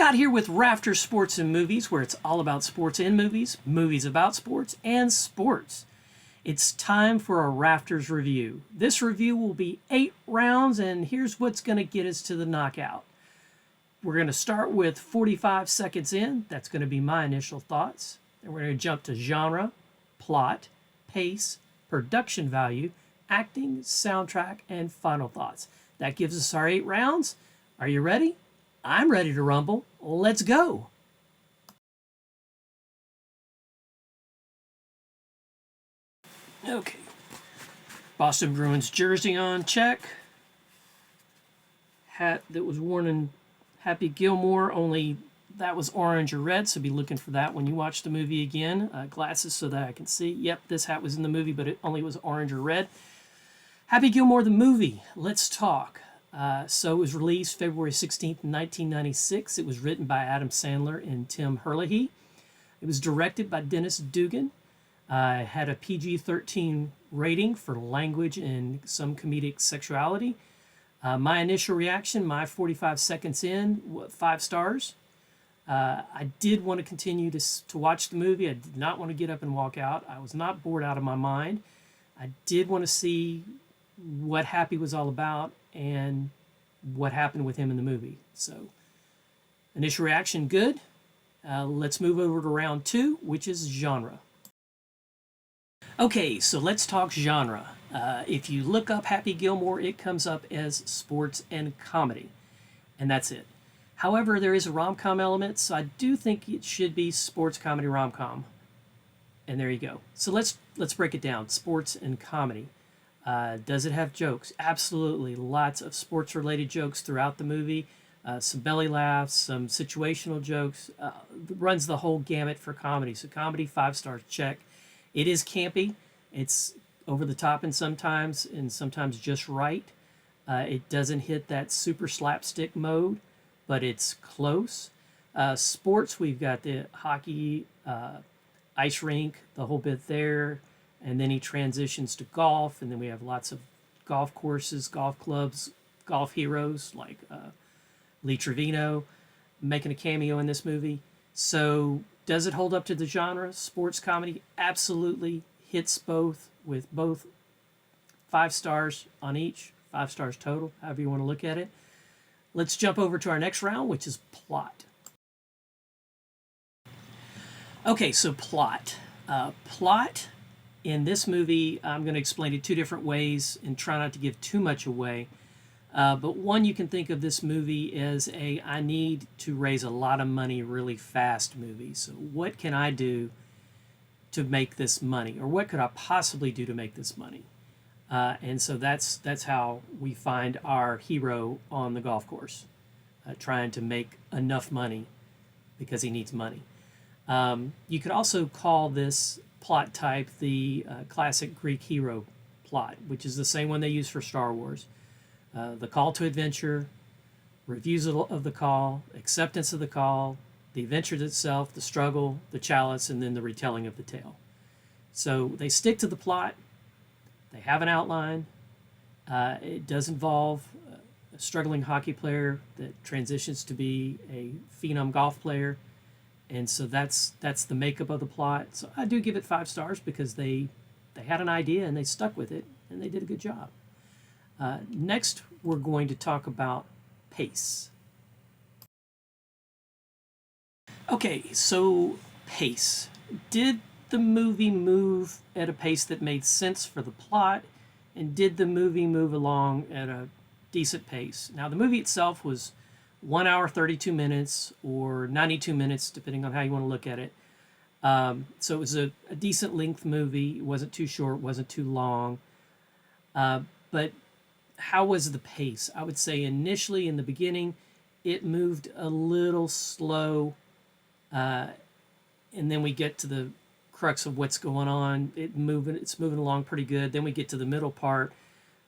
Scott here with Rafter Sports and Movies, where it's all about sports and movies, movies about sports, and sports. It's time for a Rafters review. This review will be 8 rounds, and here's what's going to get us to the knockout. We're going to start with 45 seconds in. That's going to be my initial thoughts. Then we're going to jump to genre, plot, pace, production value, acting, soundtrack, and final thoughts. That gives us our 8 rounds. Are you ready? I'm ready to rumble. Let's go. Okay. Boston Bruins jersey on, check. Hat that was worn in Happy Gilmore, only that was orange or red, so be looking for that when you watch the movie again. Glasses so that I can see. Yep, this hat was in the movie, but it only was orange or red. Happy Gilmore, the movie. Let's talk. So it was released February 16th, 1996. It was written by Adam Sandler and Tim Herlihy. It was directed by Dennis Dugan. It had a PG-13 rating for language and some comedic sexuality. My initial reaction, my 45 seconds in, 5 stars. I did want to continue to watch the movie. I did not want to get up and walk out. I was not bored out of my mind. I did want to see what Happy was all about and what happened with him in the movie. So, initial reaction, good. Let's move over to round 2, which is genre. Okay, so let's talk genre. If you look up Happy Gilmore, it comes up as sports and comedy, and that's it. However, there is a rom-com element, so I do think it should be sports, comedy, rom-com. And there you go. So let's break it down. Sports and comedy. Does it have jokes? Absolutely. Lots of sports-related jokes throughout the movie. Some belly laughs, some situational jokes. Runs the whole gamut for comedy. So comedy, 5 stars, check. It is campy. It's over the top and sometimes just right. It doesn't hit that super slapstick mode, but it's close. Sports, we've got the hockey, ice rink, the whole bit there. And then he transitions to golf, and then we have lots of golf courses, golf clubs, golf heroes like Lee Trevino making a cameo in this movie. So does it hold up to the genre? Sports comedy absolutely hits both, with both 5 stars on each, 5 stars total, however you want to look at it. Let's jump over to our next round, which is plot. Okay, so plot. Plot in this movie, I'm going to explain it 2 different ways and try not to give too much away. But one, you can think of this movie as I need to raise a lot of money really fast movie. So what can I do to make this money? Or what could I possibly do to make this money? And so that's how we find our hero on the golf course, trying to make enough money because he needs money. You could also call this plot type the classic Greek hero plot, which is the same one they use for Star Wars. The call to adventure, refusal of the call, acceptance of the call, the adventure itself, the struggle, the chalice, and then the retelling of the tale. So they stick to the plot. They have an outline. It does involve a struggling hockey player that transitions to be a phenom golf player. And so that's the makeup of the plot. So I do give it 5 stars because they had an idea and they stuck with it and they did a good job. Next, we're going to talk about pace. Okay, so pace. Did the movie move at a pace that made sense for the plot? And did the movie move along at a decent pace? Now, the movie itself was 1 hour, 32 minutes, or 92 minutes, depending on how you want to look at it. So it was a decent length movie. It wasn't too short, wasn't too long. But how was the pace? I would say initially in the beginning, it moved a little slow. And then we get to the crux of what's going on. It's moving along pretty good. Then we get to the middle part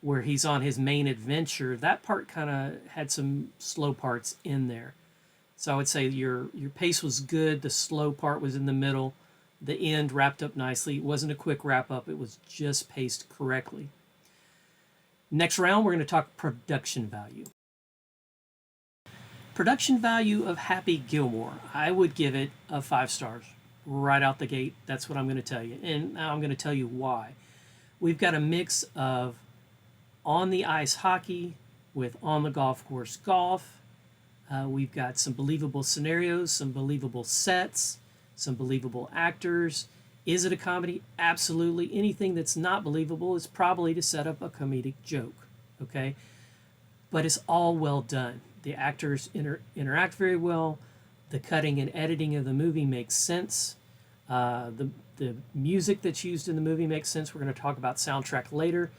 where he's on his main adventure. That part kind of had some slow parts in there. So I would say your pace was good. The slow part was in the middle. The end wrapped up nicely. It wasn't a quick wrap up. It was just paced correctly. Next round, we're going to talk production value. Production value of Happy Gilmore, I would give it a 5 stars right out the gate. That's what I'm going to tell you. And now I'm going to tell you why. We've got a mix of on the ice hockey with on the golf course golf. We've got some believable scenarios, some believable sets, some believable actors. Is it a comedy? Absolutely. Anything that's not believable is probably to set up a comedic joke. Okay? But it's all well done. The actors interact very well. The cutting and editing of the movie makes sense. The music that's used in the movie makes sense. We're going to talk about soundtrack later.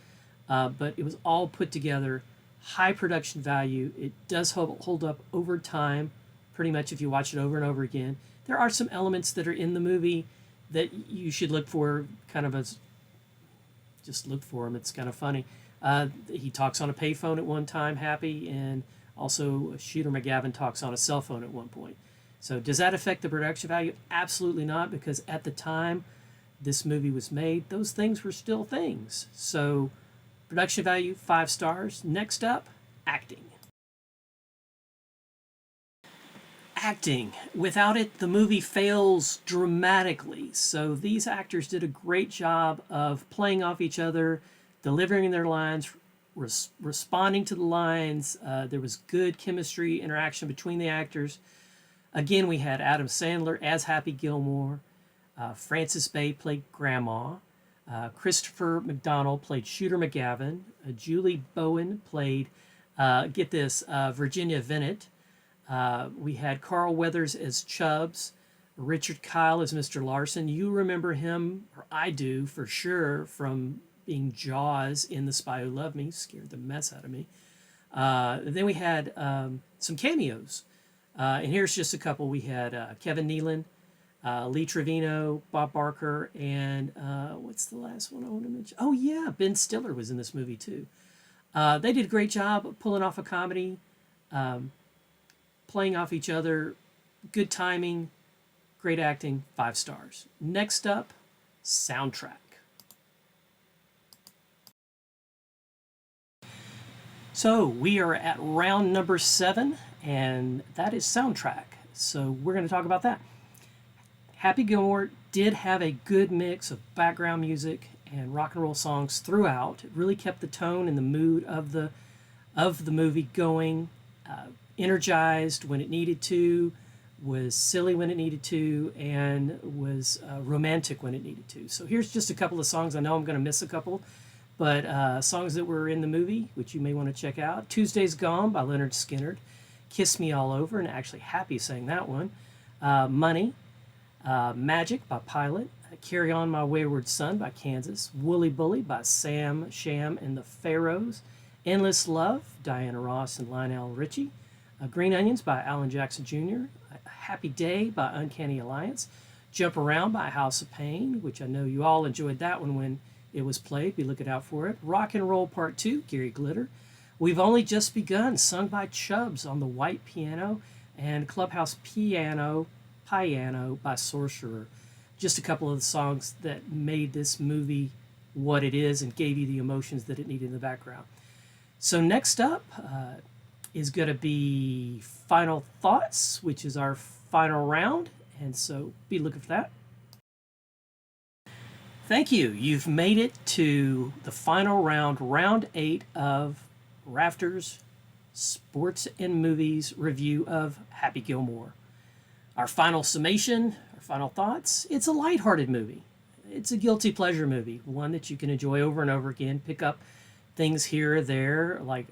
But it was all put together. High production value. It does hold up over time, pretty much if you watch it over and over again. There are some elements that are in the movie that you should look for, kind of as just look for them. It's kind of funny. He talks on a payphone at one time, Happy, and also Shooter McGavin talks on a cell phone at one point. So does that affect the production value? Absolutely not, because at the time this movie was made, those things were still things. So production value, 5 stars. Next up, acting. Acting. Without it, the movie fails dramatically. So these actors did a great job of playing off each other, delivering their lines, responding to the lines. There was good chemistry, interaction between the actors. Again, we had Adam Sandler as Happy Gilmore. Frances Bay played Grandma. Christopher McDonald played Shooter McGavin. Julie Bowen played, get this, Virginia Vennet. We had Carl Weathers as Chubbs. Richard Kyle as Mr. Larson. You remember him, or I do for sure, from being Jaws in The Spy Who Loved Me. Scared the mess out of me. Then we had some cameos. And here's just a couple. We had Kevin Nealon, Lee Trevino, Bob Barker, and what's the last one I want to mention? Oh, yeah, Ben Stiller was in this movie, too. They did a great job of pulling off a comedy, playing off each other, good timing, great acting, 5 stars. Next up, soundtrack. So we are at round number 7, and that is soundtrack. So we're going to talk about that. Happy Gilmore did have a good mix of background music and rock and roll songs throughout. It really kept the tone and the mood of the movie going. Energized when it needed to, was silly when it needed to, and was romantic when it needed to. So here's just a couple of songs. I know I'm going to miss a couple, but songs that were in the movie, which you may want to check out. Tuesday's Gone by Leonard Skinner. Kiss Me All Over, and actually Happy sang that one. Money. Magic by Pilot. Carry On My Wayward Son by Kansas. Wooly Bully by Sam Sham and the Pharaohs. Endless Love, Diana Ross and Lionel Richie. Green Onions by Alan Jackson Jr. Happy Day by Uncanny Alliance. Jump Around by House of Pain, which I know you all enjoyed that one when it was played. Be looking out for it. Rock and Roll Part 2, Gary Glitter. We've Only Just Begun, sung by Chubbs on the white piano. And Clubhouse Piano by Sorcerer. Just a couple of the songs that made this movie what it is and gave you the emotions that it needed in the background. So next up is going to be Final Thoughts, which is our final round. And so be looking for that. Thank you. You've made it to the final round, round 8 of Rafters Sports and Movies review of Happy Gilmore. Our final summation, our final thoughts, it's a lighthearted movie. It's a guilty pleasure movie, one that you can enjoy over and over again, pick up things here or there, like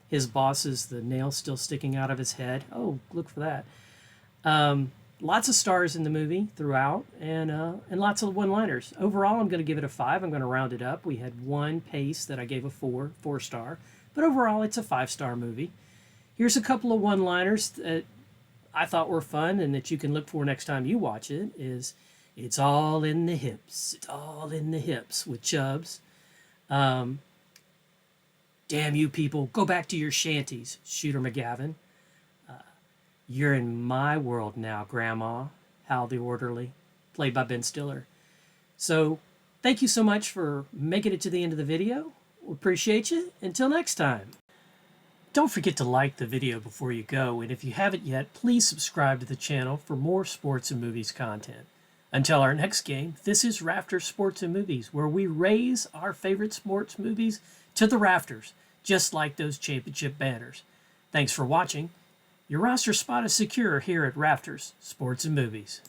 his boss's, the nail still sticking out of his head. Oh, look for that. Lots of stars in the movie throughout, and lots of one-liners. Overall, I'm going to give it a 5. I'm going to round it up. We had one pace that I gave a 4-star, but overall, it's a 5-star movie. Here's a couple of one-liners that I thought were fun and that you can look for next time you watch it. Is it's all in the hips. It's all in the hips with Chubbs. Damn you people, go back to your shanties, Shooter McGavin. You're in my world now, Grandma, Hal the Orderly, played by Ben Stiller. So thank you so much for making it to the end of the video. We appreciate you. Until next time. Don't forget to like the video before you go, and if you haven't yet, please subscribe to the channel for more sports and movies content. Until our next game, this is Rafters Sports and Movies, where we raise our favorite sports movies to the rafters, just like those championship banners. Thanks for watching. Your roster spot is secure here at Rafters Sports and Movies.